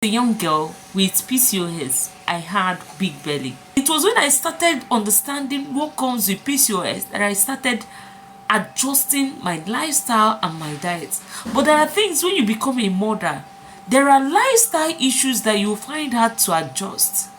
A young girl with PCOS, I had big belly. It was when I started understanding what comes with PCOS that I started adjusting my lifestyle and my diet. But there are things when you become a mother, there are lifestyle issues that you find hard to adjust.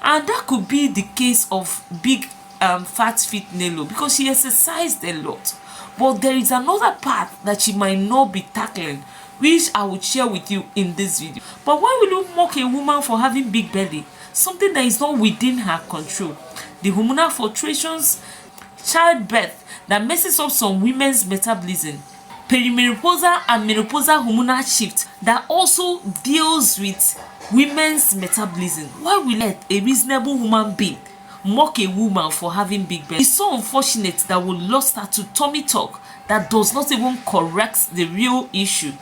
And that could be the case of BigButFitneylo, because she exercised a lot. But there is another part that she might not be tackling, which I will share with you in this video. But why will you mock a woman for having big belly? Something that is not within her control. The hormonal fluctuations, childbirth that messes up some women's metabolism, perimenopausal and menopausal hormonal shift that also deals with women's metabolism. Why will let a reasonable human being mock a woman for having big belly? It's so unfortunate that we lost her to tummy talk that does not even correct the real issue.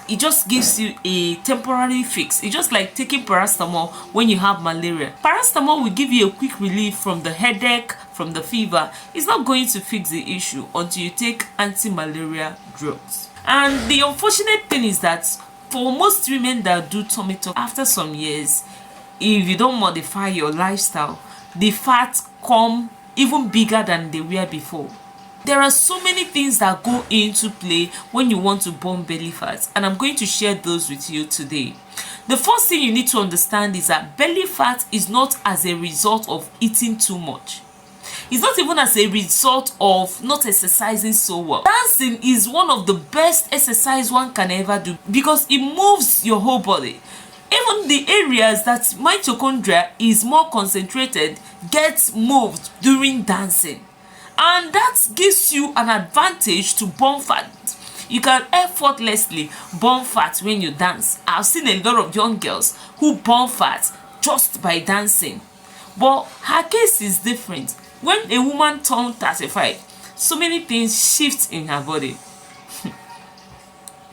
It just gives you a temporary fix. It's just like taking paracetamol when you have malaria. Paracetamol will give you a quick relief from the headache, from the fever. It's not going to fix the issue until you take anti-malaria drugs. And the unfortunate thing is that for most women that do tummy talk, after some years, if you don't modify your lifestyle, the fats come even bigger than they were before. There are so many things that go into play when you want to burn belly fat, and I'm going to share those with you today. The first thing you need to understand is that belly fat is not as a result of eating too much. It's not even as a result of not exercising so well. Dancing is one of the best exercise one can ever do because it moves your whole body. Even the areas that mitochondria is more concentrated gets moved during dancing. And that gives you an advantage to burn fat. You can effortlessly burn fat when you dance. I've seen a lot of young girls who burn fat just by dancing. But her case is different. When a woman turns 35, so many things shift in her body.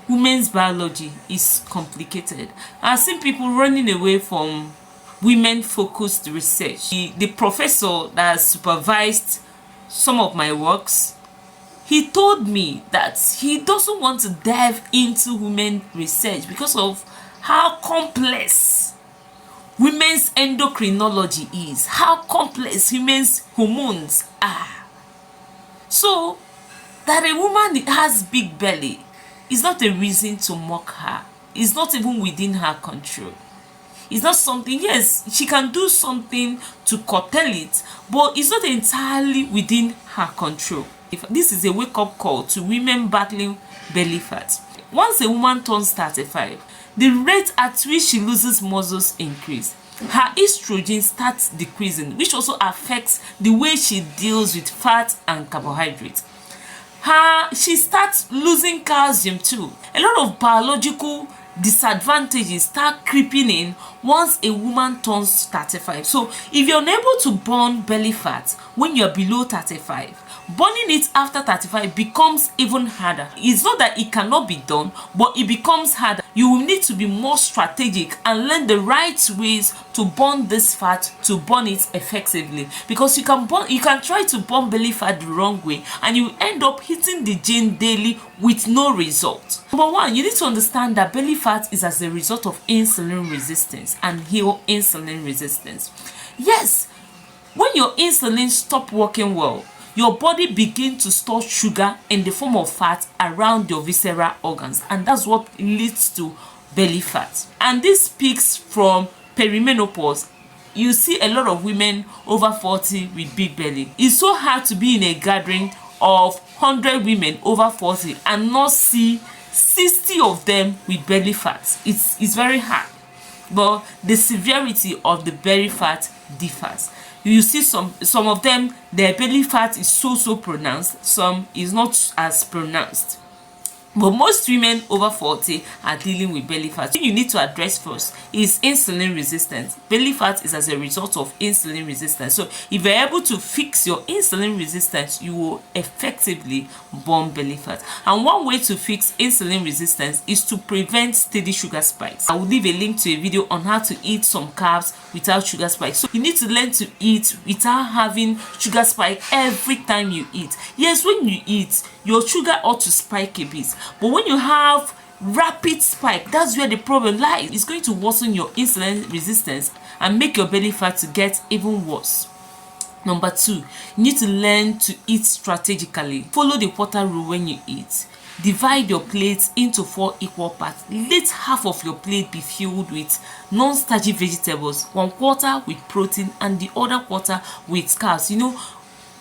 Women's biology is complicated. I've seen people running away from women-focused research. The professor that supervised some of my works, he told me that he doesn't want to dive into women research because of how complex women's endocrinology is, how complex women's hormones are. So that a woman has big belly is not a reason to mock her. It's not even within her control. It's not something, yes, she can do something to curtail it, but it's not entirely within her control. This is a wake-up call to women battling belly fat. Once a woman turns 35, the rate at which she loses muscles increase. Her estrogen starts decreasing, which also affects the way she deals with fat and carbohydrates. She starts losing calcium too. A lot of biological disadvantages start creeping in once a woman turns 35. So if you're unable to burn belly fat when you're below 35, burning it after 35 becomes even harder. It's not that it cannot be done, but it becomes harder. You will need to be more strategic and learn the right ways to burn this fat, to burn it effectively, because you can try to burn belly fat the wrong way and you end up hitting the gym daily with no result. Number one, you need to understand that belly fat is as a result of insulin resistance and insulin resistance. Yes, when your insulin stops working well, your body begins to store sugar in the form of fat around your visceral organs, and that's what leads to belly fat. And this speaks from perimenopause. You see a lot of women over 40 with big belly. It's so hard to be in a gathering of 100 women over 40 and not see 60 of them with belly fat. It's very hard, but the severity of the belly fat differs. You see some of them, their belly fat is so pronounced, some is not as pronounced. But most women over 40 are dealing with belly fat. What you need to address first is insulin resistance. Belly fat is as a result of insulin resistance. So if you're able to fix your insulin resistance, you will effectively burn belly fat. And one way to fix insulin resistance is to prevent steady sugar spikes. I will leave a link to a video on how to eat some carbs without sugar spikes. So you need to learn to eat without having sugar spike every time you eat. Yes, when you eat, your sugar ought to spike a bit. But when you have rapid spike. That's where the problem lies. It's going to worsen your insulin resistance and make your belly fat to get even worse. Number 2, you need to learn to eat strategically. Follow the quarter rule when you eat. Divide your plate into 4 equal parts. Let half of your plate be filled with non-starchy vegetables, 1/4 with protein and the other quarter with carbs. You know,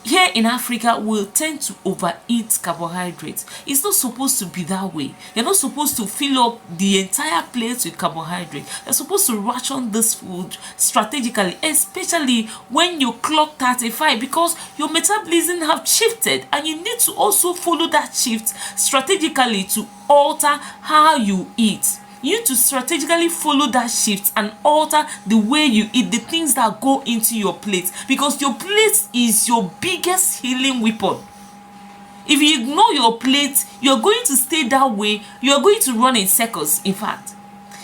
here in Africa, we'll tend to overeat carbohydrates. It's not supposed to be that way. You're not supposed to fill up the entire plate with carbohydrate. You're supposed to ration this food strategically, especially when you clock 35, because your metabolism have shifted and you need to also follow that shift strategically to alter how you eat. You need to strategically follow that shift and alter the way you eat, the things that go into your plate, because your plate is your biggest healing weapon. If you ignore your plate, you're going to stay that way. You're going to run in circles. In fact,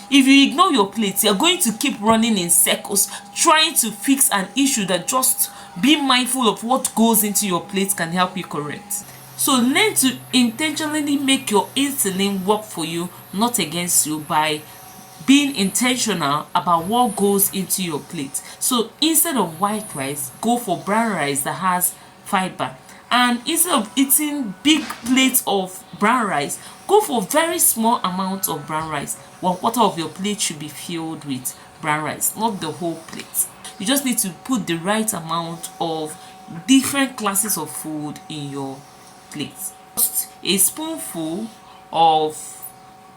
if you ignore your plate, you're going to keep running in circles trying to fix an issue that just being mindful of what goes into your plate can help you correct. So learn to intentionally make your insulin work for you, not against you, by being intentional about what goes into your plate. So instead of white rice, go for brown rice that has fiber. And instead of eating big plates of brown rice, go for very small amounts of brown rice. 1/4 of your plate should be filled with brown rice, not the whole plate. You just need to put the right amount of different classes of food in your plate. Just a spoonful of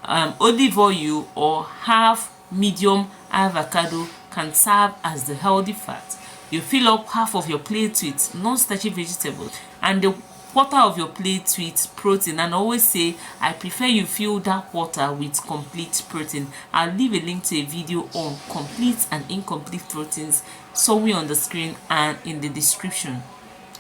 olive oil or half medium avocado can serve as the healthy fat. You fill up half of your plate with non-starchy vegetables and the 1/4 of your plate with protein. And I always say I prefer you fill that 1/4 with complete protein. I'll leave a link to a video on complete and incomplete proteins somewhere on the screen and in the description.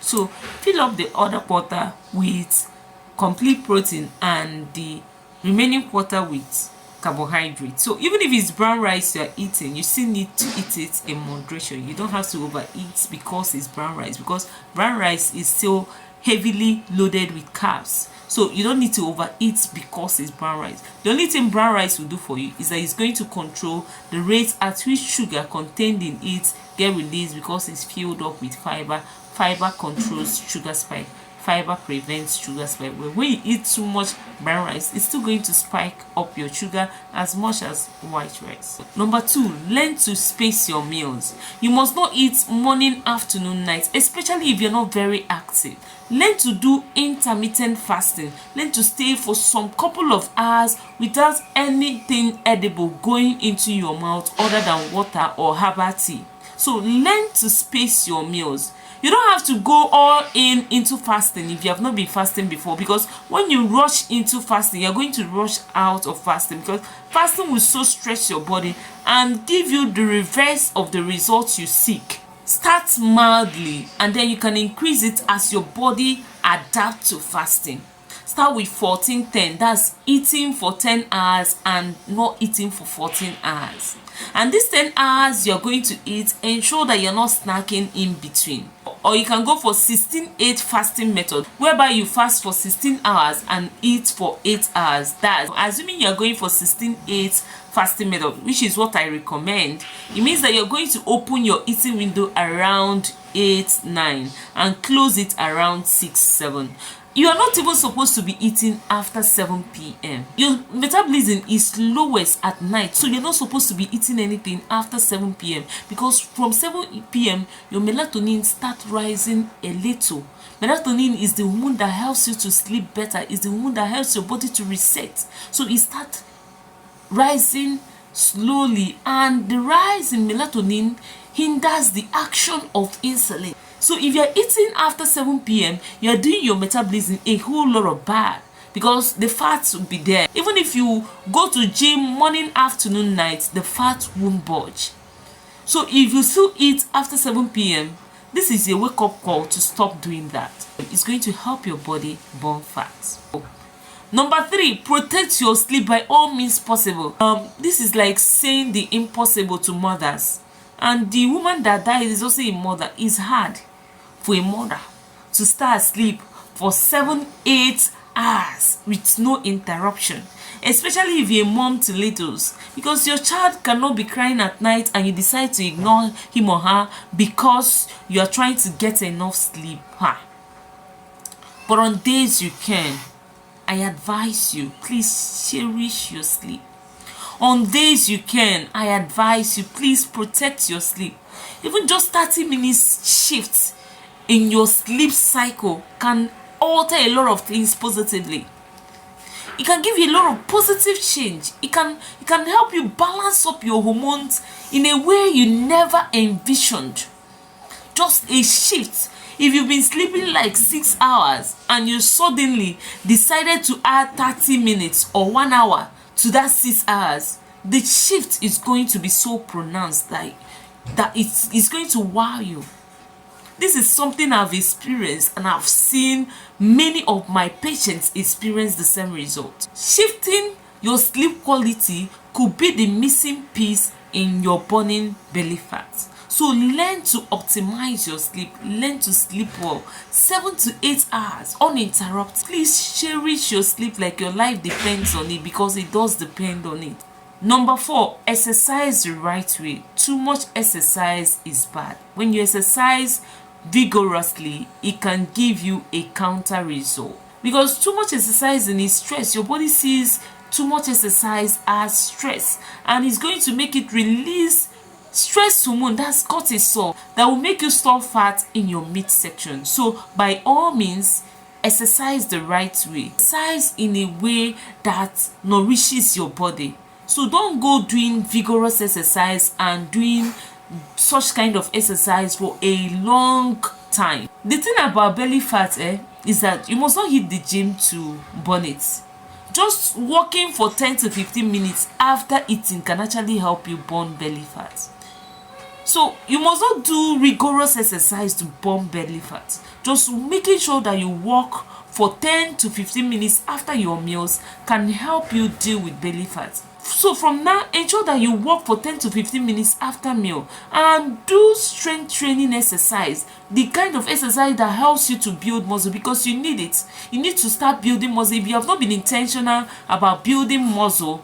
So fill up the other 1/4 with complete protein and the remaining 1/4 with carbohydrate. So even if it's brown rice you're eating, you still need to eat it in moderation. You don't have to overeat because it's brown rice, because brown rice is still heavily loaded with carbs. So you don't need to overeat because it's brown rice. The only thing brown rice will do for you is that it's going to control the rate at which sugar contained in it get released, because it's filled up with fiber. Fiber controls sugar spike. Fiber prevents sugar spike. But when you eat too much brown rice, it's still going to spike up your sugar as much as white rice. Number 2, learn to space your meals. You must not eat morning, afternoon, night, especially if you're not very active. Learn to do intermittent fasting. Learn to stay for some couple of hours without anything edible going into your mouth other than water or herbal tea. So learn to space your meals. You don't have to go all into fasting if you have not been fasting before, because when you rush into fasting, you're going to rush out of fasting, because fasting will so stretch your body and give you the reverse of the results you seek. Start mildly and then you can increase it as your body adapts to fasting. Start with 14-10, that's eating for 10 hours and not eating for 14 hours. And these 10 hours you're going to eat, ensure that you're not snacking in between. Or you can go for 16-8 fasting method, whereby you fast for 16 hours and eat for 8 hours. That's assuming you're going for 16-8 fasting method, which is what I recommend. It means that you're going to open your eating window around 8-9 and close it around 6-7. You are not even supposed to be eating after 7 p.m. Your metabolism is lowest at night, so you're not supposed to be eating anything after 7 p.m. because from 7 p.m. your melatonin starts rising a little. Melatonin is the hormone that helps you to sleep better, is the hormone that helps your body to reset. So it starts rising slowly, and the rise in melatonin hinders the action of insulin. So if you're eating after 7 p.m., you're doing your metabolism a whole lot of bad, because the fats will be there. Even if you go to gym morning, afternoon, night, the fat won't budge. So if you still eat after 7 p.m., this is a wake-up call to stop doing that. It's going to help your body burn fat. Number 3, protect your sleep by all means possible. This is like saying the impossible to mothers. And the woman that dies is also a mother. It's hard for a mother to start asleep for 7-8 hours with no interruption, especially if you're a mom to littles, because your child cannot be crying at night and you decide to ignore him or her because you are trying to get enough sleep. But on days you can, I advise you, please cherish your sleep. On days you can, I advise you, please protect your sleep. Even just 30 minutes shift in your sleep cycle can alter a lot of things positively. It can give you a lot of positive change. It can help you balance up your hormones in a way you never envisioned. Just a shift. If you've been sleeping like 6 hours and you suddenly decided to add 30 minutes or 1 hour to that 6 hours, the shift is going to be so pronounced that it's going to wow you. This is something I've experienced, and I've seen many of my patients experience the same result. Shifting your sleep quality could be the missing piece in your burning belly fat. So learn to optimize your sleep. Learn to sleep well. 7 to 8 hours uninterrupted. Please cherish your sleep like your life depends on it, because it does depend on it. Number 4, exercise the right way. Too much exercise is bad. When you exercise vigorously, it can give you a counter result, because too much exercising is stress. Your body sees too much exercise as stress, and it's going to make it release stress hormone, that's cortisol, that will make you store fat in your midsection. So by all means, exercise the right way. Exercise in a way that nourishes your body. So don't go doing vigorous exercise and doing such kind of exercise for a long time. The thing about belly fat is that you must not hit the gym to burn it. Just walking for 10 to 15 minutes after eating can actually help you burn belly fat. So you must not do rigorous exercise to burn belly fat. Just making sure that you walk for 10 to 15 minutes after your meals can help you deal with belly fat. So from now, ensure that you walk for 10 to 15 minutes after meal and do strength training exercise, the kind of exercise that helps you to build muscle, because you need it. You need to start building muscle. If you have not been intentional about building muscle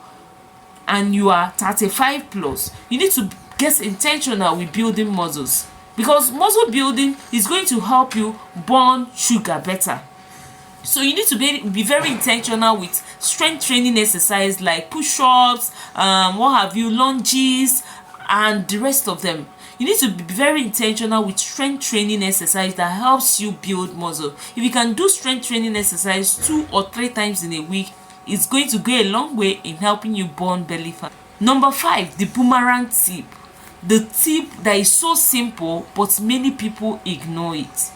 and you are 35 plus, you need to get intentional with building muscles, because muscle building is going to help you burn sugar better. So you need to be very intentional with strength training exercise like push-ups, lunges, and the rest of them. You need to be very intentional with strength training exercise that helps you build muscle. If you can do strength training exercise 2 or 3 times in a week, it's going to go a long way in helping you burn belly fat. Number 5, the boomerang tip. The tip that is so simple, but many people ignore it.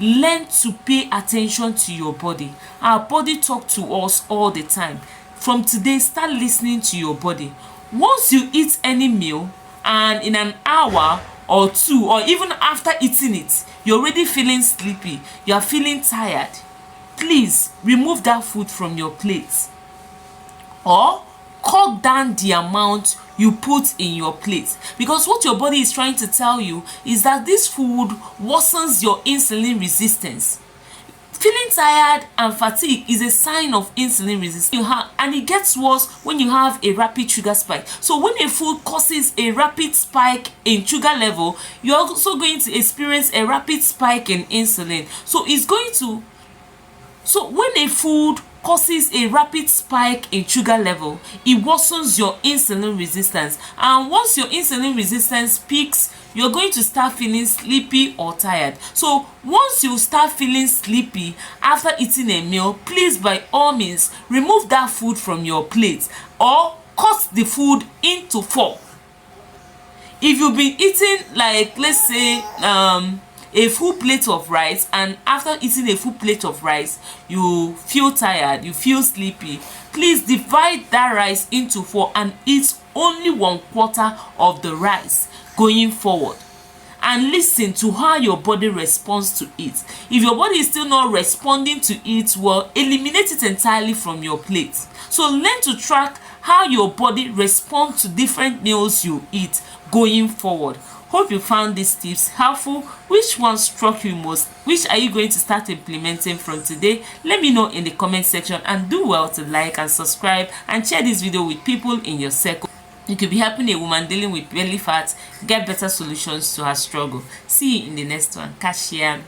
Learn to pay attention to your body. Our body talks to us all the time. From today, start listening to your body. Once you eat any meal and in an hour or 2, or even after eating it, you're already feeling sleepy, you're feeling tired, please remove that food from your plate, or cut down the amount you put in your plate, because what your body is trying to tell you is that this food worsens your insulin resistance. Feeling tired and fatigue is a sign of insulin resistance, and it gets worse when you have a rapid sugar spike. So when a food causes a rapid spike in sugar level, you're also going to experience a rapid spike in insulin. So when a food causes a rapid spike in sugar level, it worsens your insulin resistance, and once your insulin resistance peaks, you're going to start feeling sleepy or tired. So once you start feeling sleepy after eating a meal, please by all means remove that food from your plate or cut the food into 4. If you've been eating, like, let's say a full plate of rice, and after eating a full plate of rice you feel tired, you feel sleepy, please divide that rice into 4 and eat only 1/4 of the rice going forward, and listen to how your body responds to it. If your body is still not responding to it well, eliminate it entirely from your plate. So learn to track how your body responds to different meals you eat going forward. Hope you found these tips helpful. Which one struck you most? Which are you going to start implementing from today? Let me know in the comment section, and do well to like and subscribe and share this video with people in your circle. You could be helping a woman dealing with belly fat get better solutions to her struggle. See you in the next one. Kashian.